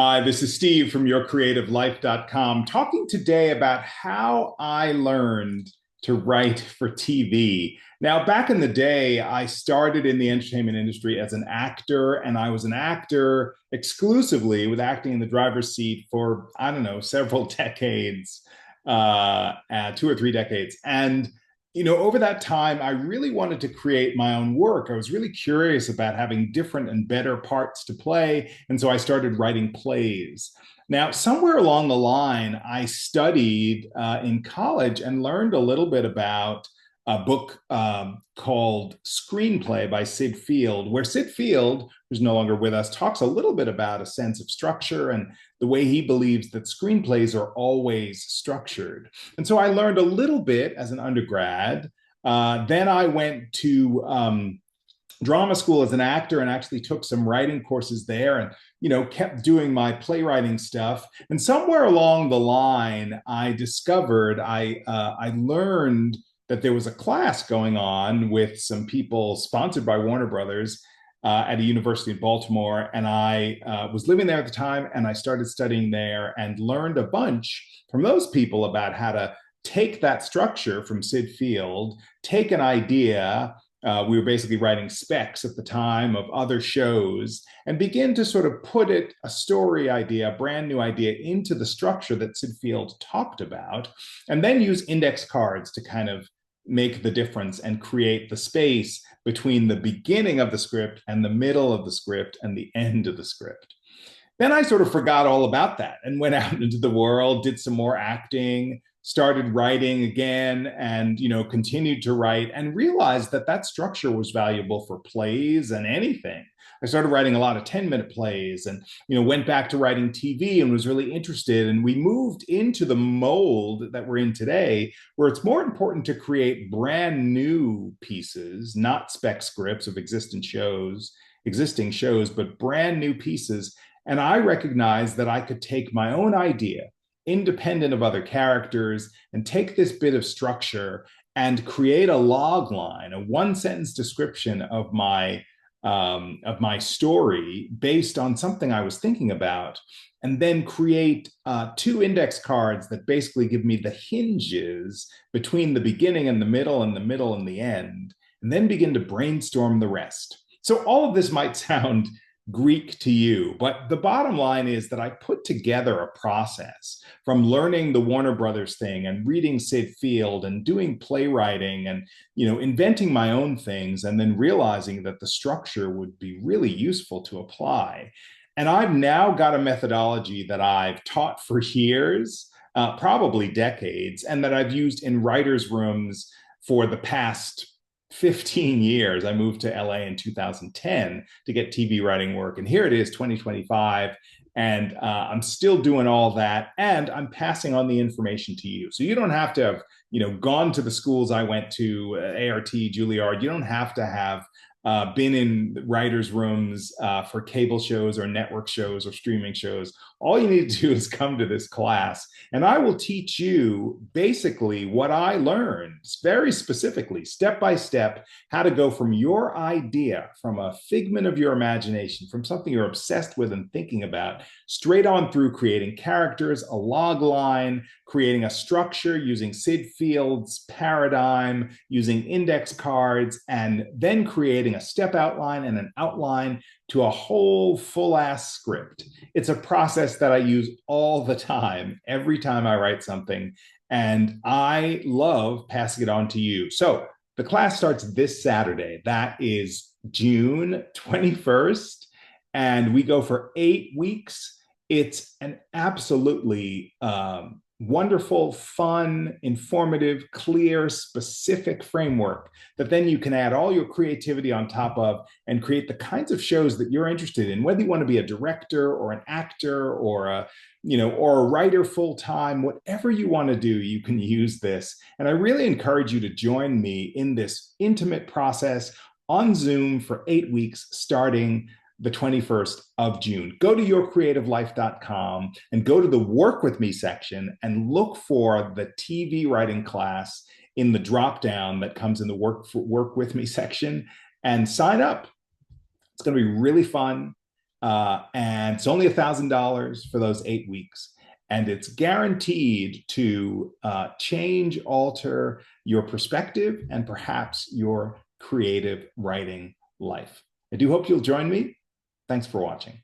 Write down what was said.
Hi, this is Steve from yourcreativelife.com talking today about how I learned to write for TV. Now, back in the day, I started in the entertainment industry as an actor, and I was an actor exclusively with acting in the driver's seat for, I don't know, several decades, 2 or 3 decades. And over that time, I really wanted to create my own work. I was really curious about having different and better parts to play. And so I started writing plays. Now, somewhere along the line, I studied in college and learned a little bit about a book called Screenplay by Sid Field, where Sid Field, who's no longer with us, talks a little bit about a sense of structure and the way he believes that screenplays are always structured. And so I learned a little bit as an undergrad. Then I went to drama school as an actor and actually took some writing courses there and kept doing my playwriting stuff. And somewhere along the line, I discovered I learned that there was a class going on with some people sponsored by Warner Brothers at a university in Baltimore. And I was living there at the time, and I started studying there and learned a bunch from those people about how to take that structure from Sid Field, take an idea. We were basically writing specs at the time of other shows and begin to sort of put a story idea, a brand new idea into the structure that Sid Field talked about, and then use index cards to kind of make the difference and create the space between the beginning of the script and the middle of the script and the end of the script. Then I sort of forgot all about that and went out into the world, did some more acting, started writing again, and continued to write and realized that that structure was valuable for plays and anything. I started writing a lot of 10-minute plays and went back to writing TV and was really interested. And we moved into the mold that we're in today, where it's more important to create brand new pieces, not spec scripts of existing shows, but brand new pieces. And I recognized that I could take my own idea, independent of other characters, and take this bit of structure and create a log line, a one sentence description of my story based on something I was thinking about, and then create two index cards that basically give me the hinges between the beginning and the middle and the middle and the end, and then begin to brainstorm the rest. So all of this might sound Greek to you. But the bottom line is that I put together a process from learning the Warner Brothers thing and reading Sid Field and doing playwriting and, inventing my own things, and then realizing that the structure would be really useful to apply. And I've now got a methodology that I've taught for years, probably decades, and that I've used in writers' rooms for the past 15 years. I moved to LA in 2010 to get TV writing work. And here it is, 2025. And I'm still doing all that. And I'm passing on the information to you. So you don't have to have, gone to the schools I went to, ART, Juilliard. You don't have to have been in writers' rooms for cable shows or network shows or streaming shows. All you need to do is come to this class, and I will teach you basically what I learned, very specifically, step by step, how to go from your idea, from a figment of your imagination, from something you're obsessed with and thinking about, straight on through creating characters, a log line, creating a structure using Sid Field's paradigm, using index cards, and then creating a step outline and an outline to a whole full-ass script. It's a process that I use all the time, every time I write something, and I love passing it on to you. So the class starts this Saturday. That is June 21st, and we go for 8 weeks. It's an absolutely wonderful, fun, informative, clear, specific framework that then you can add all your creativity on top of and create the kinds of shows that you're interested in, whether you want to be a director or an actor or a writer full time, whatever you want to do, you can use this. And I really encourage you to join me in this intimate process on Zoom for 8 weeks starting the 21st of June. Go to yourcreativelife.com and go to the Work With Me section and look for the TV writing class in the drop down that comes in the Work With Me section and sign up. It's going to be really fun. And it's only $1,000 for those 8 weeks. And it's guaranteed to change, alter your perspective, and perhaps your creative writing life. I do hope you'll join me. Thanks for watching.